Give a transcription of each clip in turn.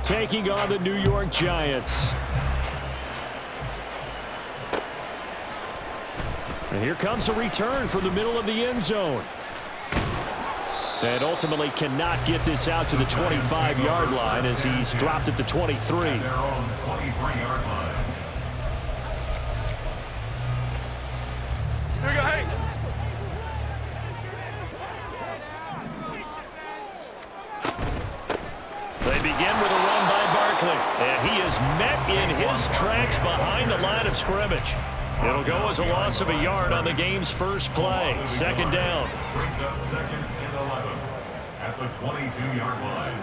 taking on the New York Giants. And here comes a return from the middle of the end zone. And ultimately cannot get this out to the 25-yard line as he's dropped at the 23. They're on the 23-yard line. Here we go, hey! They begin with a run by Barkley. And he is met in his tracks behind the line of scrimmage. It'll go as a loss of a yard on the game's first play. Second down. Brings up 2nd and 11 at the 22-yard line.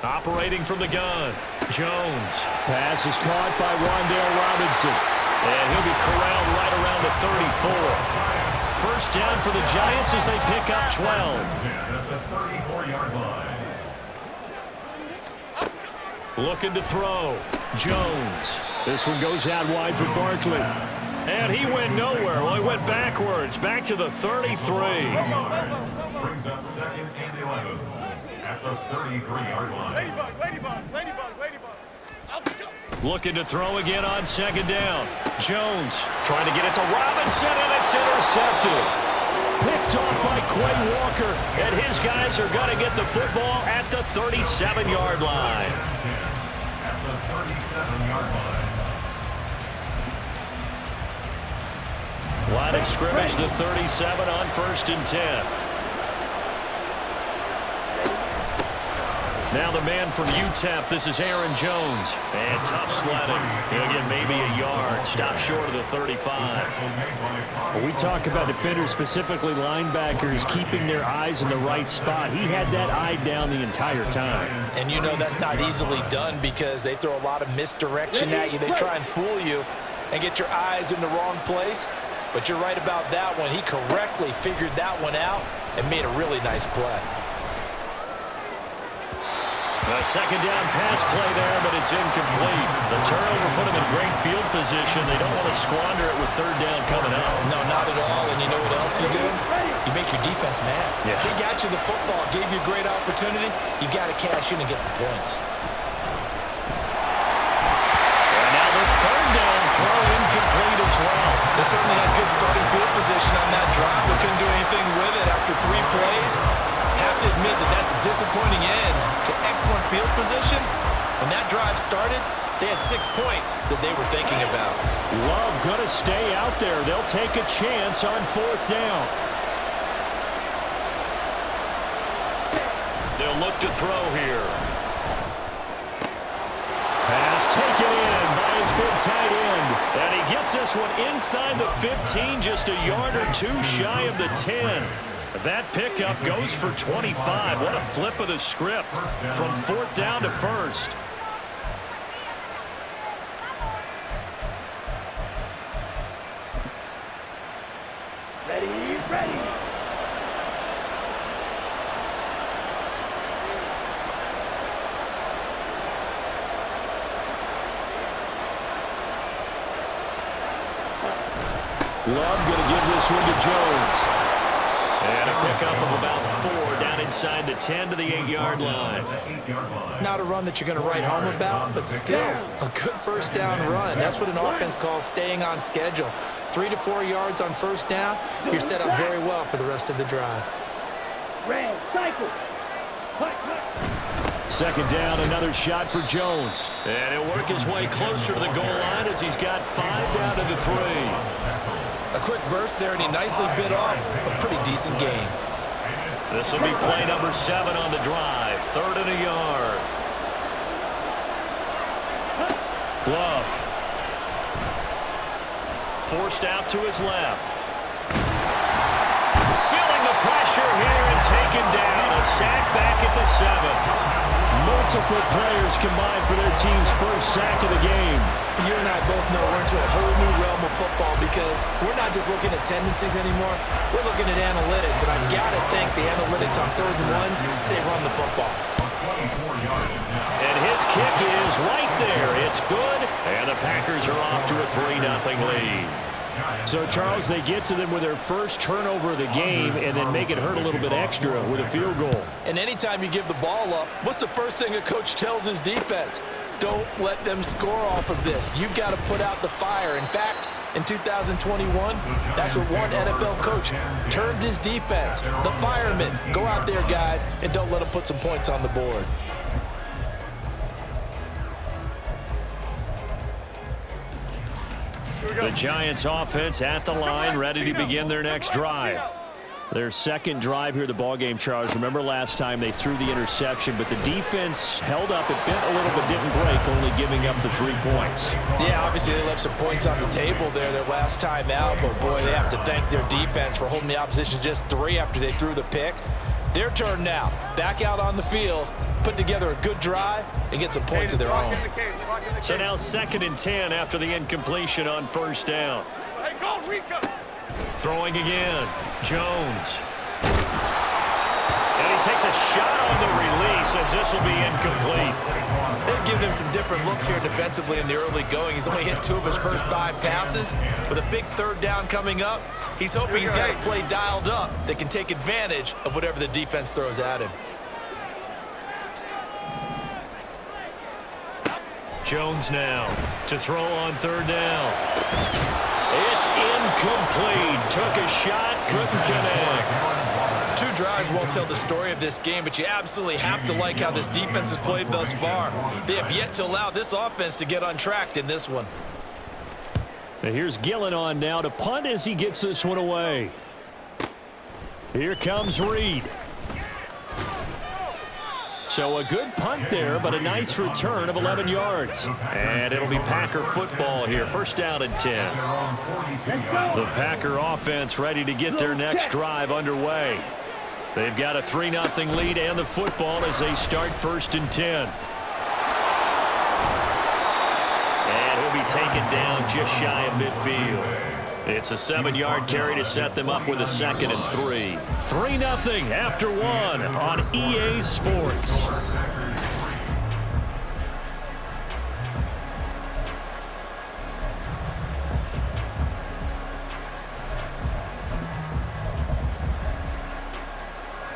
Operating from the gun, Jones. Pass is caught by Wan'Dale Robinson. And he'll be corralled right around the 34. First down for the Giants as they pick up 12. At the 34-yard line. Looking to throw, Jones. This one goes out wide for Barkley. And he went nowhere. Well, he went backwards, back to the 33. Brings up 2nd and 11 at the 33-yard line. Ladybug. Looking to throw again on second down. Jones trying to get it to Robinson, and it's intercepted. Picked off by Quay Walker, and his guys are going to get the football at the 37-yard line. At the 37-yard line. Line of scrimmage, the 37 on 1st and 10. Now the man from UTEP, this is Aaron Jones. And tough sledding. He'll get maybe a yard. Stop short of the 35. When we talk about defenders, specifically linebackers, keeping their eyes in the right spot, he had that eye down the entire time. And you know that's not easily done because they throw a lot of misdirection at you. They try and fool you and get your eyes in the wrong place. But you're right about that one. He correctly figured that one out and made a really nice play. A second down pass play there, but it's incomplete. The turnover put them in great field position. They don't want to squander it with third down coming up. No, not at all. And you know what else you do? You make your defense mad. Yeah. They got you the football, gave you a great opportunity. You got to cash in and get some points. And now the third down throw incomplete as well. They certainly had good starting field position on that drive, but couldn't do anything with it after 3 plays. Have to admit that that's a disappointing end to excellent field position. When that drive started, they had 6 points that they were thinking about. Love going to stay out there. They'll take a chance on 4th down. They'll look to throw here. Pass taken in by his big tight end. And he gets this one inside the 15, just a yard or 2 shy of the 10. That pickup goes for 25. What a flip of the script from 4th down to 1st. Ready. Love going to give this one to Jones. And a pickup of about 4 down inside the 10 to the 8-yard line. Not a run that you're going to write home about, but still a good first down run. That's what an offense calls staying on schedule. 3 to 4 yards on first down, you're set up very well for the rest of the drive. Cycle. Second down, another shot for Jones. And he'll work his way closer to the goal line as he's got 5 down to the 3. A quick burst there, and he nicely bit off a pretty decent gain. This will be play number 7 on the drive. 3rd and a yard. Love. Forced out to his left. Feeling the pressure here and taken down. A sack back at the 7. Multiple players combined for their team's first sack of the game. You and I both know we're into a whole new realm of football because we're not just looking at tendencies anymore. We're looking at analytics, and I've got to think the analytics on 3rd and 1 say run the football. And his kick is right there. It's good, and the Packers are off to a 3-0 lead. So, Charles, they get to them with their first turnover of the game and then make it hurt a little bit extra with a field goal. And anytime you give the ball up, what's the first thing a coach tells his defense? Don't let them score off of this. You've got to put out the fire. In fact, in 2021, that's what one NFL coach termed his defense. The firemen. Go out there, guys, and don't let them put some points on the board. The Giants offense at the line, ready to begin their next drive. Their second drive here, the ballgame, Charles. Remember last time they threw the interception, but the defense held up. It bent a little but didn't break, only giving up the 3 points. Yeah, obviously they left some points on the table there their last time out, but boy, they have to thank their defense for holding the opposition just 3 after they threw the pick. Their turn now. Back out on the field, put together a good drive, and get some points of their own. So now 2nd and 10 after the incompletion on first down. Hey, go, Rico! Throwing again. Jones. And he takes a shot on the release as this will be incomplete. They've given him some different looks here defensively in the early going. He's only hit 2 of his first 5 passes. With a big 3rd down coming up, he's hoping he's got a play dialed up that can take advantage of whatever the defense throws at him. Jones now to throw on 3rd down. It's incomplete. Took a shot, couldn't connect. 2 drives won't tell the story of this game, but you absolutely have to like how this defense has played thus far. They have yet to allow this offense to get untracked in this one. And here's Gillen on now to punt as he gets this one away. Here comes Reed. So a good punt there, but a nice return of 11 yards. And it'll be Packer football here. First down and 10. The Packer offense ready to get their next drive underway. They've got a 3-0 lead and the football as they start 1st and 10. And he'll be taken down just shy of midfield. It's a 7-yard carry to set them up with a 2nd and 3. 3-0 after 1 on EA Sports.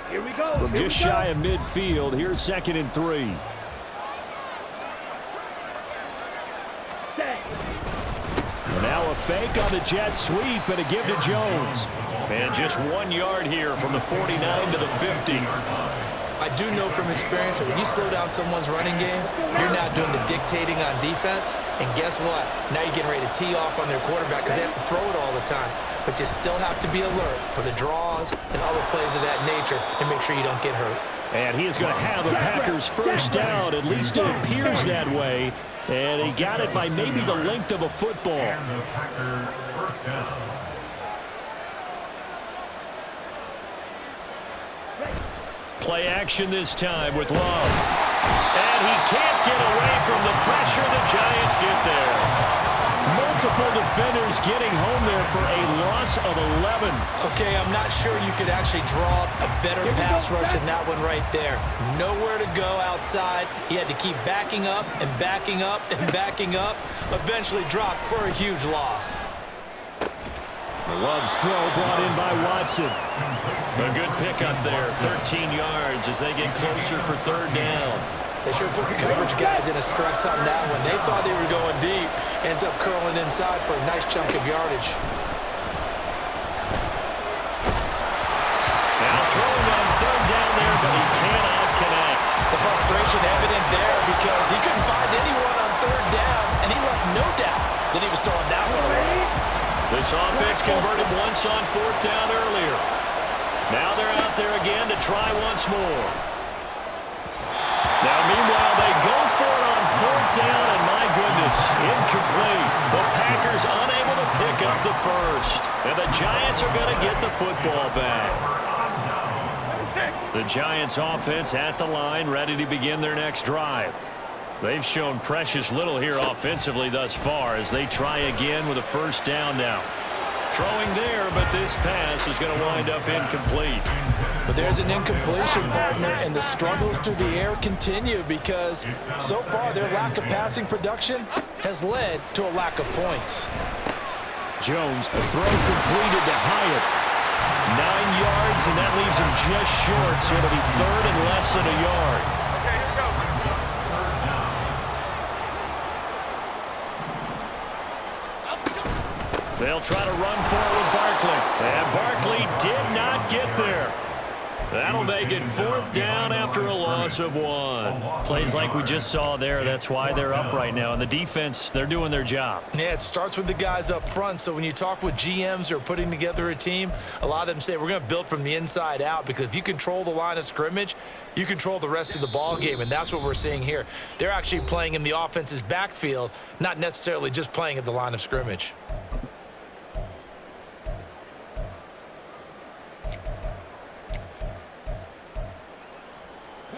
Here we go. From just shy of midfield, here's 2nd and 3. Now a fake on the jet sweep and a give to Jones. And just 1 yard here from the 49 to the 50. I do know from experience that when you slow down someone's running game, you're not doing the dictating on defense. And guess what? Now you're getting ready to tee off on their quarterback because they have to throw it all the time. But you still have to be alert for the draws and other plays of that nature and make sure you don't get hurt. And he is going to have the Packers first down. At least it appears that way. And he got it by maybe the length of a football. Play action this time with Love. And he can't get away from the pressure. The Giants get there. Multiple defenders getting home there for a loss of 11. Okay, I'm not sure you could actually draw a better pass rush than that one right there. Nowhere to go outside. He had to keep backing up and backing up and backing up. Eventually dropped for a huge loss. Love's throw brought in by Watson. A good pickup there. 13 yards as they get closer for 3rd down. They sure put the coverage guys in a stress on that one. They thought they were going deep. Ends up curling inside for a nice chunk of yardage. Now throwing on 3rd down there, but he cannot connect. The frustration evident there because he couldn't find anyone on 3rd down, and he left no doubt that he was throwing that one away. This offense converted once on 4th down earlier. Now they're out there again to try once more. Now, meanwhile, they go for it on 4th down, and my goodness, incomplete. The Packers unable to pick up the first. And the Giants are going to get the football back. The Giants offense at the line, ready to begin their next drive. They've shown precious little here offensively thus far as they try again with a 1st down now. Throwing there, but this pass is going to wind up incomplete. But there's an incompletion, partner, and the struggles through the air continue because so far their lack of passing production has led to a lack of points. Jones, a throw completed to Hyatt. 9 yards, and that leaves him just short, so it'll be third and less than a yard. Okay, here we go. They'll try to run for it with Barkley. And Barkley did not get there. That'll make it 4th down after a loss of 1. Plays like we just saw there. That's why they're up right now. And the defense, they're doing their job. Yeah, it starts with the guys up front. So when you talk with GMs who are putting together a team, a lot of them say we're going to build from the inside out, because if you control the line of scrimmage, you control the rest of the ball game, and that's what we're seeing here. They're actually playing in the offense's backfield, not necessarily just playing at the line of scrimmage.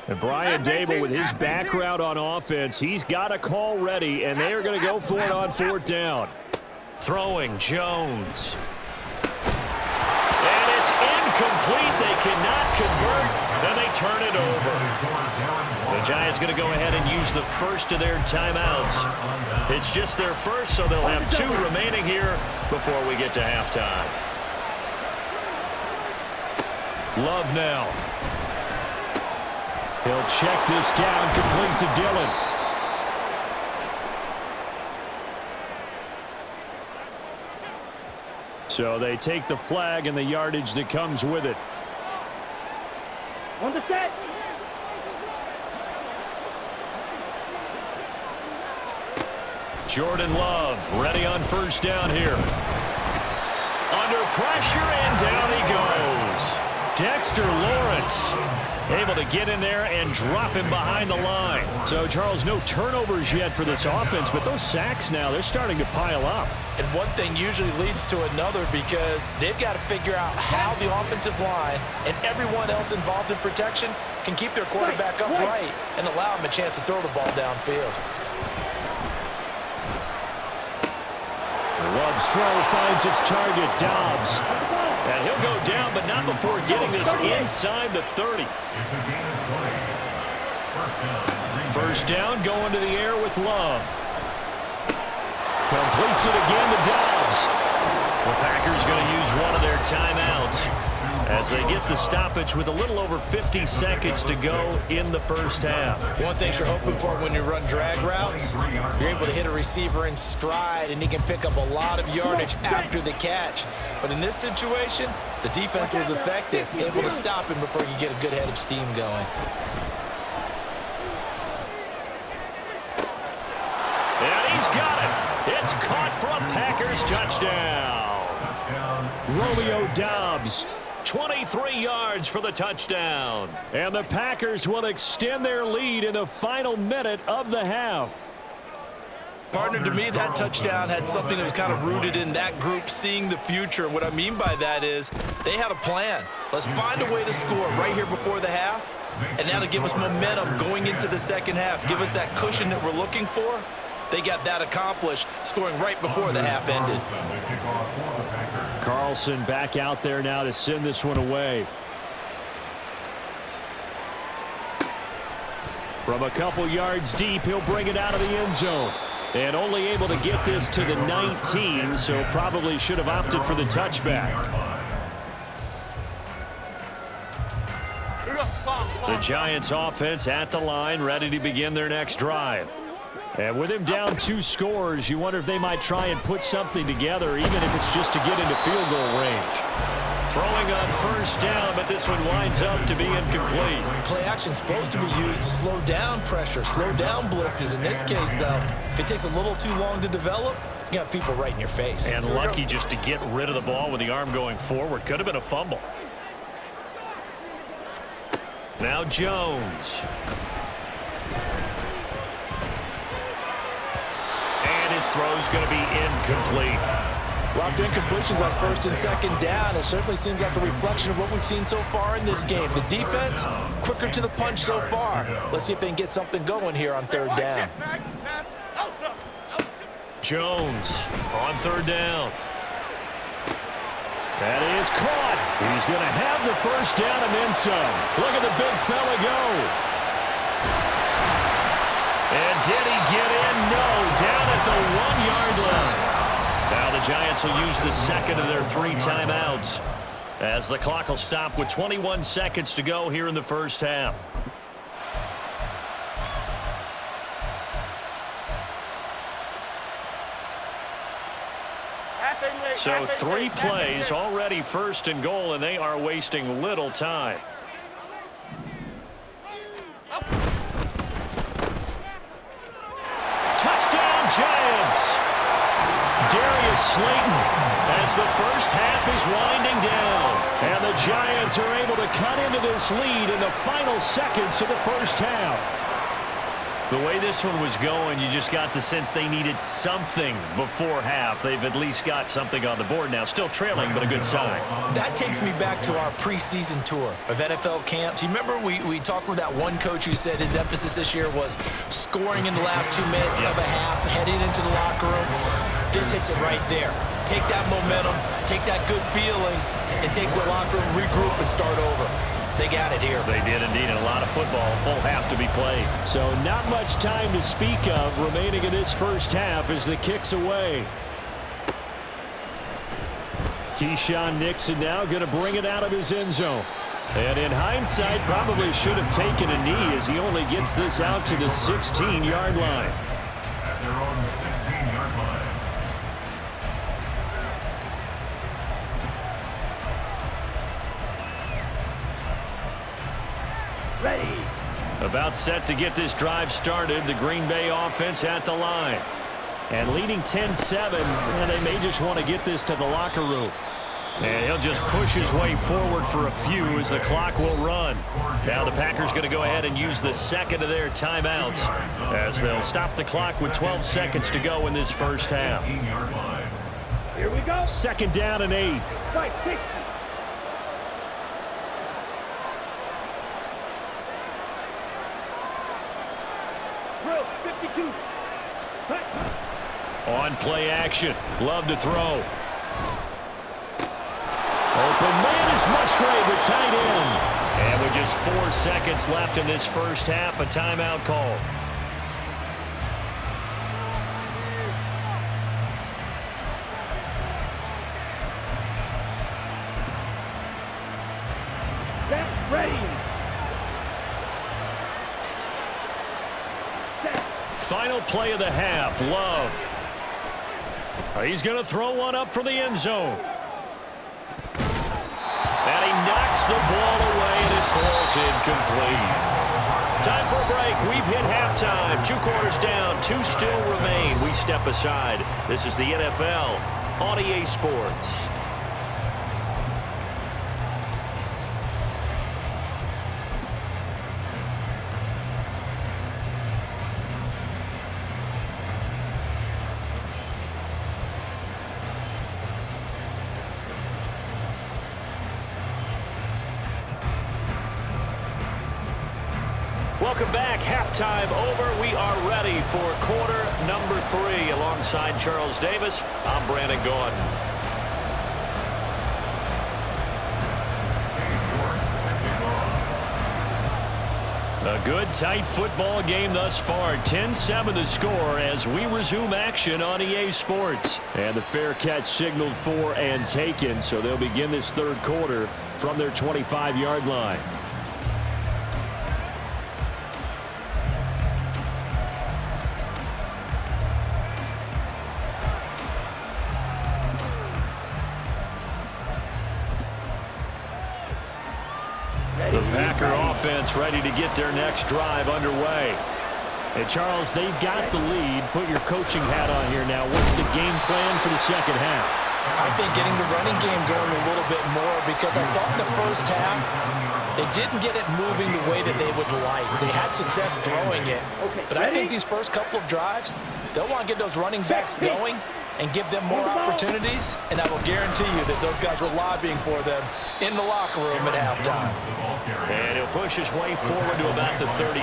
And Brian Dable, with his background on offense, he's got a call ready, and they are going to go for it on 4th down. Throwing Jones. And it's incomplete. They cannot convert, and they turn it over. The Giants going to go ahead and use the first of their timeouts. It's just their first, so they'll have 2 remaining here before we get to halftime. Love now. He'll check this down, complete to Dillon. So they take the flag and the yardage that comes with it. On the set. Jordan Love ready on 1st down here. Under pressure, and down he goes. Dexter Lawrence able to get in there and drop him behind the line. So, Charles, no turnovers yet for this offense, but those sacks now, they're starting to pile up. And one thing usually leads to another, because they've got to figure out how the offensive line and everyone else involved in protection can keep their quarterback upright and allow him a chance to throw the ball downfield. Love's throw finds its target, Dobbs. And he'll go down, but not before getting this inside the 30. First down, going to the air with Love. Completes it again to Dobbs. The Packers going to use one of their timeouts as they get the stoppage with a little over 50 seconds to go in the first half. One thing you're hoping for when you run drag routes, you're able to hit a receiver in stride, and he can pick up a lot of yardage after the catch. But in this situation, the defense was effective, able to stop him before you get a good head of steam going. And he's got it. It's caught for a Packers touchdown. Romeo Dobbs. 23 yards for the touchdown. And the Packers will extend their lead in the final minute of the half. Partner, to me, that touchdown had something that was kind of rooted in that group seeing the future. What I mean by that is they had a plan. Let's find a way to score right here before the half, and that'll give us momentum going into the second half, give us that cushion that we're looking for. They got that accomplished, scoring right before the half ended. Carlson back out there now to send this one away. From a couple yards deep, he'll bring it out of the end zone. And only able to get this to the 19, so probably should have opted for the touchback. The Giants offense at the line, ready to begin their next drive. And with him down 2 scores, you wonder if they might try and put something together, even if it's just to get into field goal range. Throwing on first down, but this one winds up to be incomplete. Play action is supposed to be used to slow down pressure, slow down blitzes. In this case, though, if it takes a little too long to develop, you got people right in your face. And lucky just to get rid of the ball with the arm going forward. Could have been a fumble. Now Jones. And his throw's going to be incomplete. Locked incompletions on first and second down. It certainly seems like a reflection of what we've seen so far in this game. The defense, quicker to the punch so far. Let's see if they can get something going here on third down. Jones on third down. That is caught. He's going to have the first down and then some. Look at the big fella go. And did he get in? No, down at the 1-yard line. Now the Giants will use the second of their 3 timeouts, as the clock will stop with 21 seconds to go here in the first half. So 3 plays, already first and goal, and they are wasting little time. Touchdown, Giants! Darius Slayton, as the first half is winding down. And the Giants are able to cut into this lead in the final seconds of the first half. The way this one was going, you just got the sense they needed something before half. They've at least got something on the board now. Still trailing, but a good sign. That takes me back to our preseason tour of NFL camps. You remember we talked with that one coach who said his emphasis this year was scoring in the last 2 minutes of a half, heading into the locker room. This hits it right there. Take that momentum, take that good feeling, and take the locker room, regroup, and start over. They got it here. They did indeed. A lot of football, full half to be played. So not much time to speak of remaining in this first half as the kick's away. Keyshawn Nixon now going to bring it out of his end zone. And in hindsight, probably should have taken a knee as he only gets this out to the 16-yard line. At their own 16-yard line. Ready. About set to get this drive started. The Green Bay offense at the line. And leading 10-7, and they may just want to get this to the locker room. And he'll just push his way forward for a few as the clock will run. Now the Packers going to go ahead and use the second of their timeouts as they'll stop the clock with 12 seconds to go in this first half. Here we go. 2nd down and 8. Right, 6. Drill, 52. On play action. Love to throw. Open man is Musgrave, the tight end. And with just 4 seconds left in this first half, a timeout call. Set, ready. Set. Final play of the half, Love. He's going to throw one up for the end zone. And he knocks the ball away, and it falls incomplete. Time for a break. We've hit halftime. 2 quarters down, 2 still remain. We step aside. This is the NFL on EA Sports. Welcome back. Halftime over. We are ready for quarter number 3. Alongside Charles Davis, I'm Brandon Gordon. A good, tight football game thus far. 10-7 the score as we resume action on EA Sports. And the fair catch signaled for and taken, so they'll begin this 3rd quarter from their 25-yard line. The Packer offense ready to get their next drive underway. And Charles, they've got the lead. Put your coaching hat on here now. What's the game plan for the second half? I think getting the running game going a little bit more, because I thought in the first half they didn't get it moving the way that they would like. They had success throwing it. But I think these first couple of drives, they'll want to get those running backs going and give them more opportunities, and I will guarantee you that those guys were lobbying for them in the locker room at halftime. And he'll push his way forward to about the 32.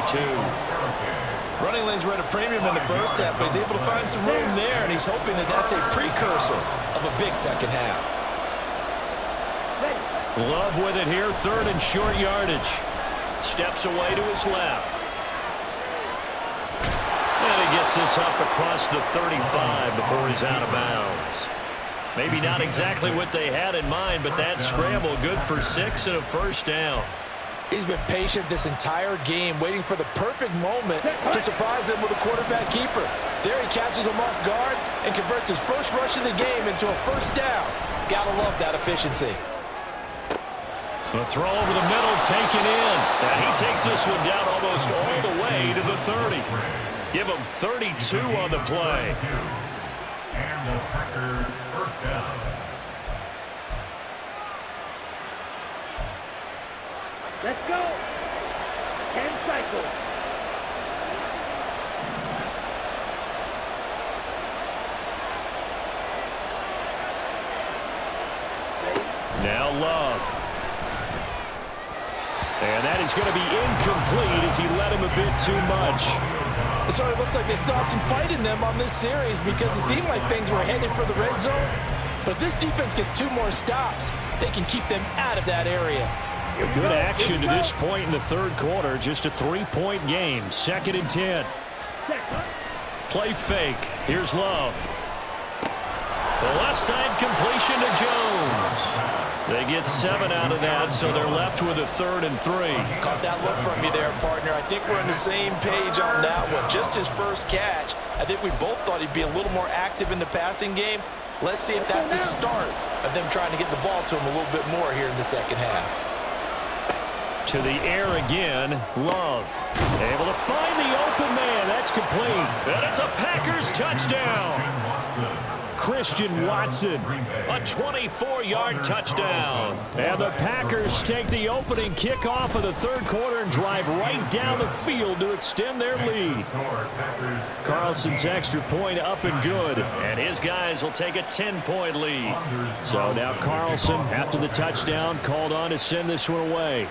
Running lanes were at a premium in the first half, but he's able to find some room there, and he's hoping that that's a precursor of a big second half. Love with it here, 3rd and short yardage. Steps away to his left. And he gets this up across the 35 before he's out of bounds. Maybe not exactly what they had in mind, but that scramble good for 6 and a first down. He's been patient this entire game, waiting for the perfect moment to surprise them with a quarterback keeper. There he catches him off guard and converts his first rush of the game into a first down. Gotta love that efficiency. The throw over the middle taken in. And he takes this one down almost all the way to the 30. Give him 32 on the play. And the Packers first down. Let's go. 10 cycles. Now Love. And that is going to be incomplete as he led him a bit too much. So it looks like they still have some fight in them on this series because it seemed like things were headed for the red zone. But if this defense gets 2 more stops, they can keep them out of that area. Good action to this point in the third quarter. Just a 3-point game. 2nd and 10. Play fake. Here's Love. The left side completion to Jones. They get 7 out of that, so they're left with a 3rd and 3. Caught that look from you there, partner. I think we're on the same page on that one. Just his first catch. I think we both thought he'd be a little more active in the passing game. Let's see if that's the start of them trying to get the ball to him a little bit more here in the second half. To the air again, Love. Able to find the open man. That's complete. And it's a Packers touchdown. Christian Watson. A 24-yard touchdown. And the Packers take the opening kickoff of the third quarter and drive right down the field to extend their lead. Carlson's extra point up and good. And his guys will take a 10-point lead. So now Carlson, after the touchdown, called on to send this one away.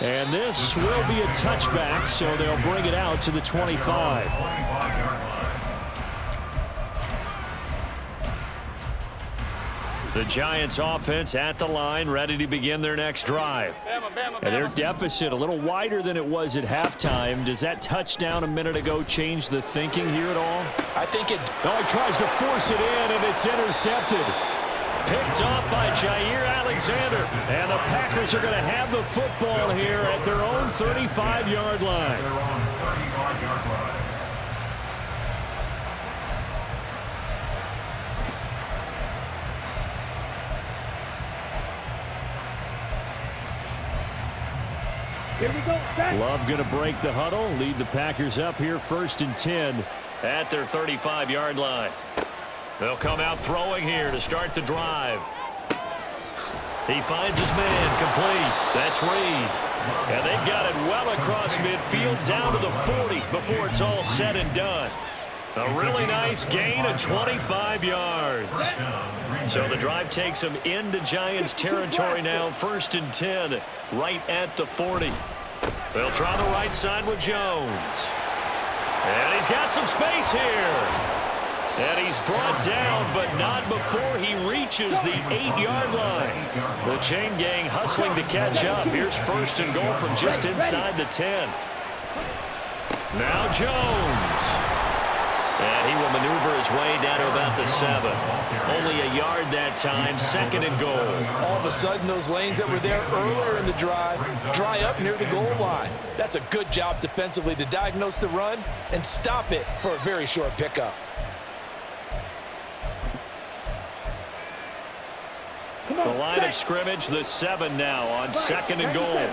And this will be a touchback, so they'll bring it out to the 25. The Giants offense at the line, ready to begin their next drive. And their deficit a little wider than it was at halftime. Does that touchdown a minute ago change the thinking here at all? I think it... Oh, he tries to force it in, and it's intercepted. Picked off by Jair Alexander. And the Packers are going to have the football here at their own 35-yard line. Here we go. Set. Love going to break the huddle, lead the Packers up here 1st and 10 at their 35-yard line. They'll come out throwing here to start the drive. He finds his man complete. That's Reed. And they've got it well across midfield down to the 40 before it's all said and done. A really nice gain of 25 yards. So the drive takes them into Giants territory now. 1st and 10 right at the 40. They'll try the right side with Jones. And he's got some space here. And he's brought down, but not before he reaches the 8-yard line. The chain gang hustling to catch up. Here's 1st and goal from just inside the 10. Now Jones. And he will maneuver his way down to about the 7. Only a yard that time, 2nd and goal. All of a sudden, those lanes that were there earlier in the drive dry up near the goal line. That's a good job defensively to diagnose the run and stop it for a very short pickup. The line of scrimmage, the 7 now on 2nd and goal.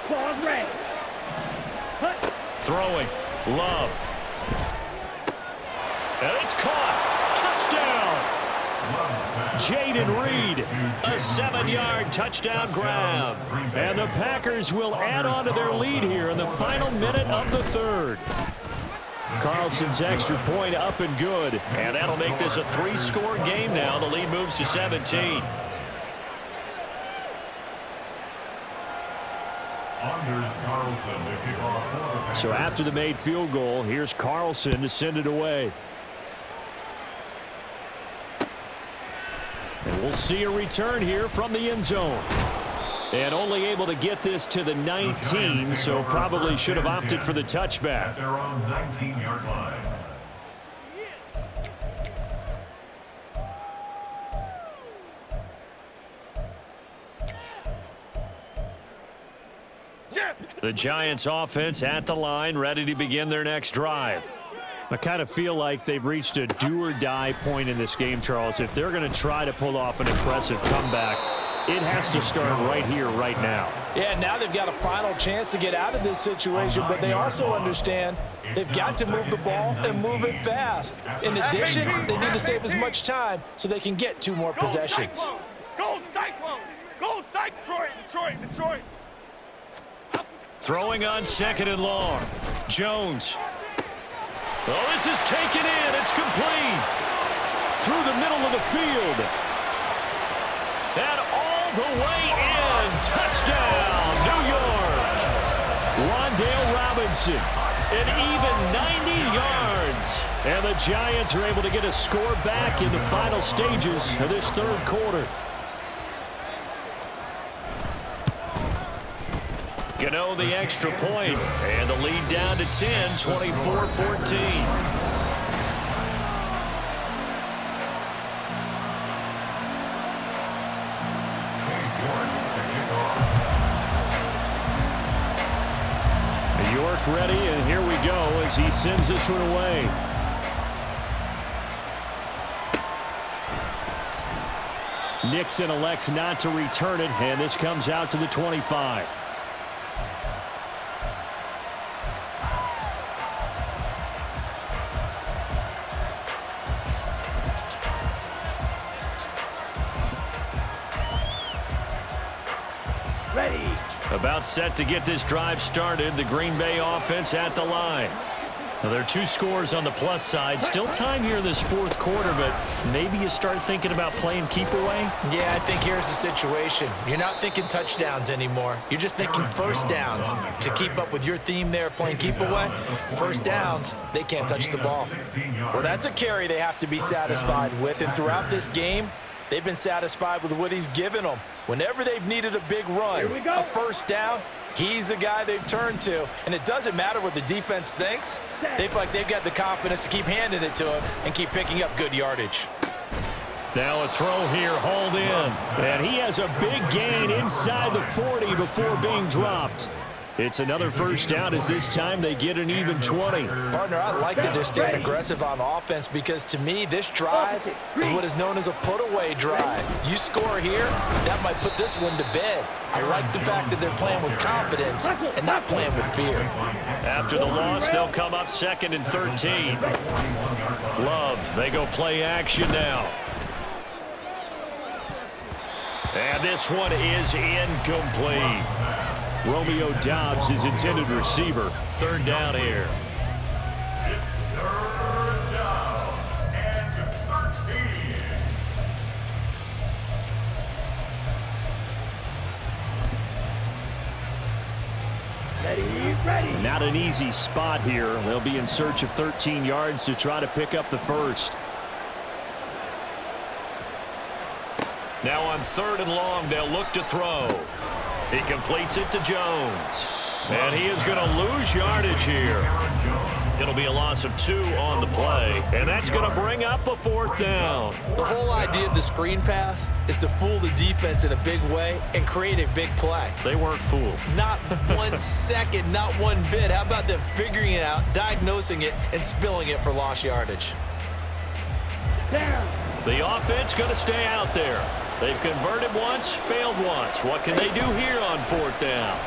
Claws ready. Throwing. Love. And it's caught. Touchdown. Jaden Reed. A 7-yard touchdown grab. And the Packers will add on to their lead here in the final minute of the third. Carlson's extra point up and good. And that'll make this a 3-score game now. The lead moves to 17. So after the made field goal, here's Carlson to send it away. And we'll see a return here from the end zone. And only able to get this to the 19, so probably should have opted for the touchback. At their own 19-yard line. The Giants offense at the line, ready to begin their next drive. I kind of feel like they've reached a do-or-die point in this game, Charles. If they're going to try to pull off an impressive comeback, it has to start right here, right now. Yeah, now they've got a final chance to get out of this situation, but they also understand they've got to move the ball and move it fast. In addition, they need to save as much time so they can get 2 more possessions. Gold Cyclone! Gold Cyclone! Detroit! Throwing on 2nd and long. Jones. Oh, this is taken in. It's complete. Through the middle of the field. And all the way in. Touchdown, New York. Rondale Robinson. An even 90 yards. And the Giants are able to get a score back in the final stages of this 3rd quarter. Gano the extra point, and the lead down to 10, 24-14. York ready, and here we go as he sends this one away. Nixon elects not to return it, and this comes out to the 25. Ready. About set to get this drive started. The Green Bay offense at the line. Now, there are 2 scores on the plus side. Still time here in this 4th quarter, but maybe you start thinking about playing keep away? Yeah, I think here's the situation. You're not thinking touchdowns anymore. You're just thinking first downs. To keep up with your theme there, playing keep away, first downs, they can't touch the ball. Well, that's a carry they have to be satisfied with, and throughout this game, they've been satisfied with what he's given them. Whenever they've needed a big run, a first down, he's the guy they've turned to. And it doesn't matter what the defense thinks. They feel like they've got the confidence to keep handing it to him and keep picking up good yardage. Now a throw here, hauled in. And he has a big gain inside the 40 before being dropped. It's another first down as this time they get an even 20. Partner, I like to just stand aggressive on offense because to me this drive is what is known as a put-away drive. You score here, that might put this one to bed. I like the fact that they're playing with confidence and not playing with fear. After the loss, they'll come up 2nd and 13. Love, they go play action now. And this one is incomplete. Romeo Doubs is intended receiver. 3rd down here. It's 3rd down and 13. Ready. Not an easy spot here. They'll be in search of 13 yards to try to pick up the first. Now on 3rd and long, they'll look to throw. He completes it to Jones. And he is going to lose yardage here. It'll be a loss of 2 on the play. And that's going to bring up a 4th down. The whole idea of the screen pass is to fool the defense in a big way and create a big play. They weren't fooled. Not 1 second, not 1 bit. How about them figuring it out, diagnosing it, and spilling it for lost yardage? Down. The offense going to stay out there. They've converted once, failed once. What can they do here on 4th down?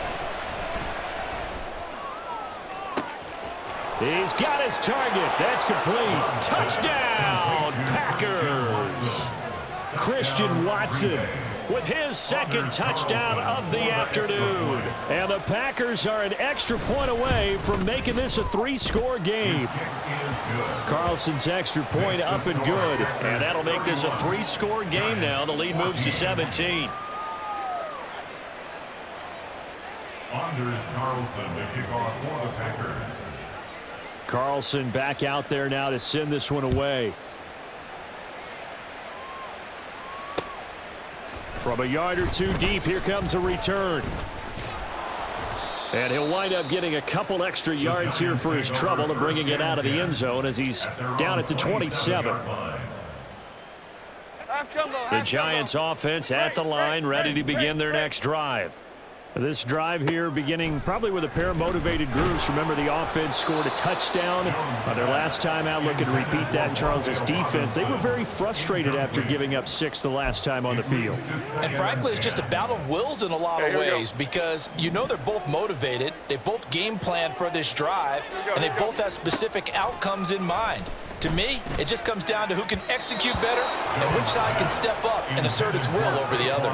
He's got his target. That's complete. Touchdown, Packers. Christian Watson with his 2nd touchdown of the afternoon. And the Packers are an extra point away from making this a 3-score game. Carlson's extra point up and good. And that'll make this a 3-score game now. The lead moves to 17. Anders Carlson to kick off for the Packers. Carlson back out there now to send this one away. From a yard or two deep, here comes a return. And he'll wind up getting a couple extra yards here for his trouble and bringing it out of the end zone as he's down at the 27. The Giants offense at the line, ready to begin their next drive. This drive here beginning probably with a pair of motivated groups. Remember, the offense scored a touchdown on their last time out. Looking to repeat that in Charles's defense. They were very frustrated after giving up 6 the last time on the field. And frankly, it's just a battle of wills in a lot of ways because you know they're both motivated. They both game planned for this drive, and they both have specific outcomes in mind. To me, it just comes down to who can execute better and which side can step up and assert its will over the other.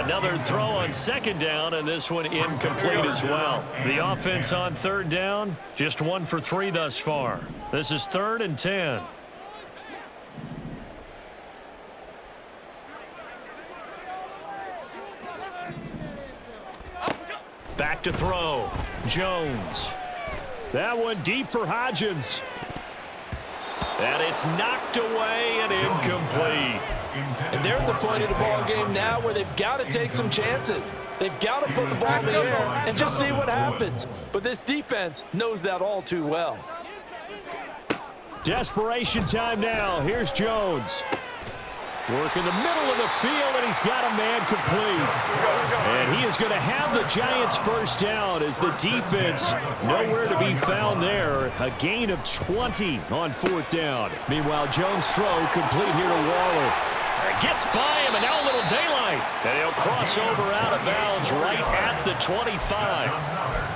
Another throw on second down, and this one incomplete as well. The offense on third down, just 1 for 3 thus far. This is 3rd and 10. Back to throw. Jones. That one deep for Hodgins. And it's knocked away and incomplete. And they're at the point of the ball game now where they've got to take some chances. They've got to put the ball in the air and just see what happens. But this defense knows that all too well. Desperation time now. Here's Jones. Work in the middle of the field, and he's got a man complete. And he is going to have the Giants first down as the defense nowhere to be found there. A gain of 20 on 4th down. Meanwhile, Jones' throw complete here to Waller. Gets by him, and now a little daylight. And he'll cross over out of bounds right at the 25.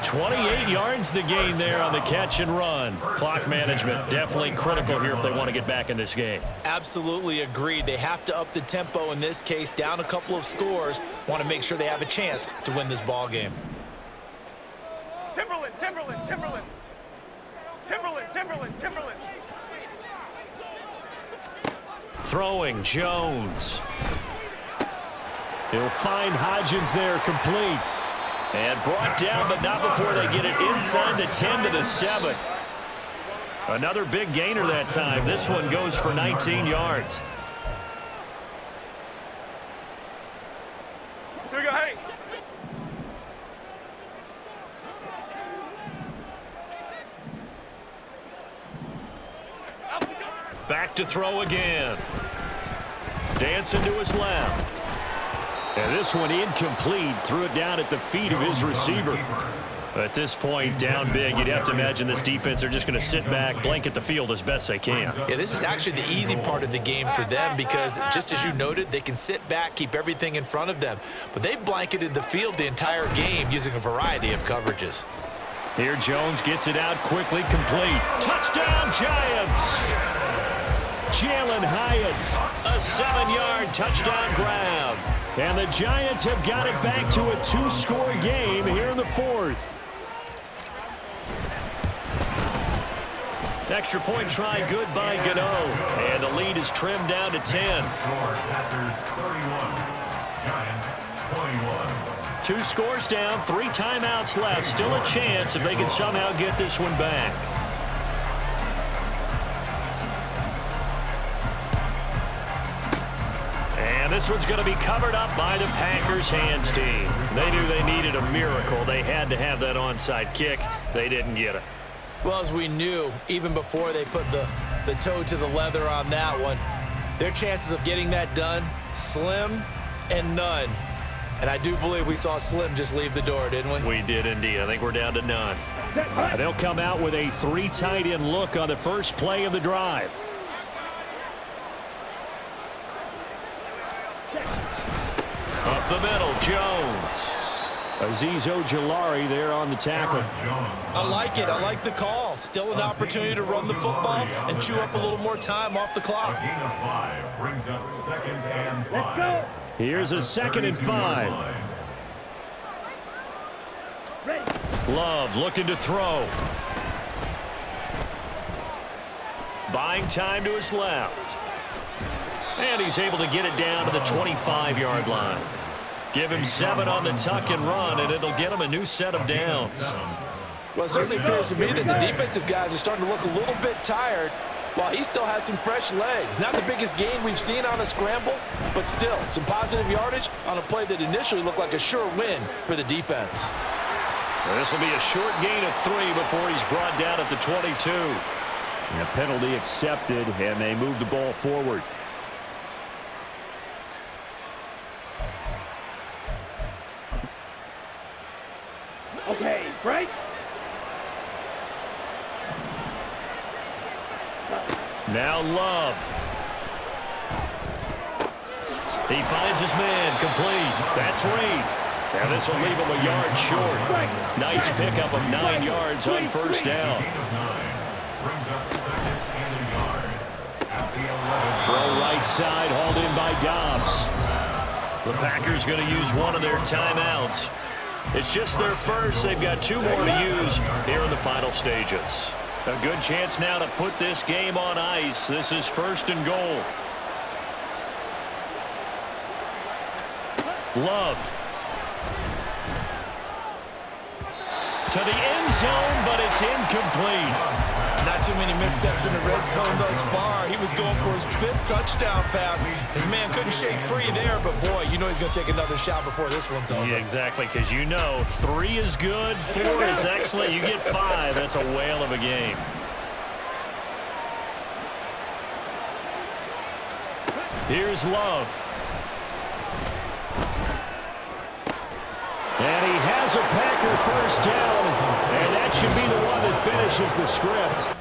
28 yards the gain there on the catch and run. Clock management definitely critical here if they want to get back in this game. Absolutely agreed. They have to up the tempo in this case, down a couple of scores. Want to make sure they have a chance to win this ball game. Timberland, Timberland, Timberland. Timberland, Timberland, Timberland. Throwing Jones. He'll find Hodgins there complete. And brought down, but not before they get it inside the 10 to the 7. Another big gainer that time. This one goes for 19 yards. Here we go, hey. Back to throw again. Dancing to his left. And this one incomplete. Threw it down at the feet of his receiver. At this point, down big, you'd have to imagine this defense, they're just going to sit back, blanket the field as best they can. Yeah, this is actually the easy part of the game for them because, just as you noted, they can sit back, keep everything in front of them. But they've blanketed the field the entire game using a variety of coverages. Here Jones gets it out quickly, complete. Touchdown, Giants! Jalen Hyatt, a 7-yard touchdown grab. And the Giants have got it back to a 2-score game here in the 4th. Extra point try good by Gano. And the lead is trimmed down to 10. 2 scores down, 3 timeouts left. Still a chance if they can somehow get this one back. And this one's going to be covered up by the Packers hands team. They knew they needed a miracle. They had to have that onside kick. They didn't get it. Well, as we knew, even before they put the toe to the leather on that one, their chances of getting that done, slim and none. And I do believe we saw Slim just leave the door, didn't we? We did indeed. I think we're down to none. And they'll come out with a 3 tight end look on the first play of the drive. Up the middle, Jones. Azeez Ojulari there on the tackle. I like it. I like the call. Still an opportunity to run the football and chew up a little more time off the clock. A gain of 5 brings up 2nd and 5. Let's go. Here's a 2nd and 5. Love looking to throw. Buying time to his left. And he's able to get it down to the 25-yard line. Give him 7 on the tuck and run, and it'll get him a new set of downs. Well, it certainly appears to me that the defensive guys are starting to look a little bit tired. while he still has some fresh legs. Not the biggest gain we've seen on a scramble, but still some positive yardage on a play that initially looked like a sure win for the defense. This will be a short gain of 3 before he's brought down at the 22. And a penalty accepted, and they move the ball forward. Okay, break. Now Love. He finds his man, complete. That's Reed. Now this will leave him a yard short. Nice pickup of 9 yards on first down. Brings up second and a yard at the 11. Throw right side, hauled in by Dobbs. The Packers going to use one of their timeouts. It's just their first. They've got 2 more to use here in the final stages. A good chance now to put this game on ice. This is 1st and goal. Love. To the end zone, but it's incomplete. Not too many missteps in the red zone thus far. He was going for his 5th touchdown pass. His man couldn't shake free there, but boy, you know he's going to take another shot before this one's over. Yeah, exactly, because you know 3 is good, 4 is excellent. You get 5, that's a whale of a game. Here's Love. And he has a Packer first down, and that should be the one that finishes the script.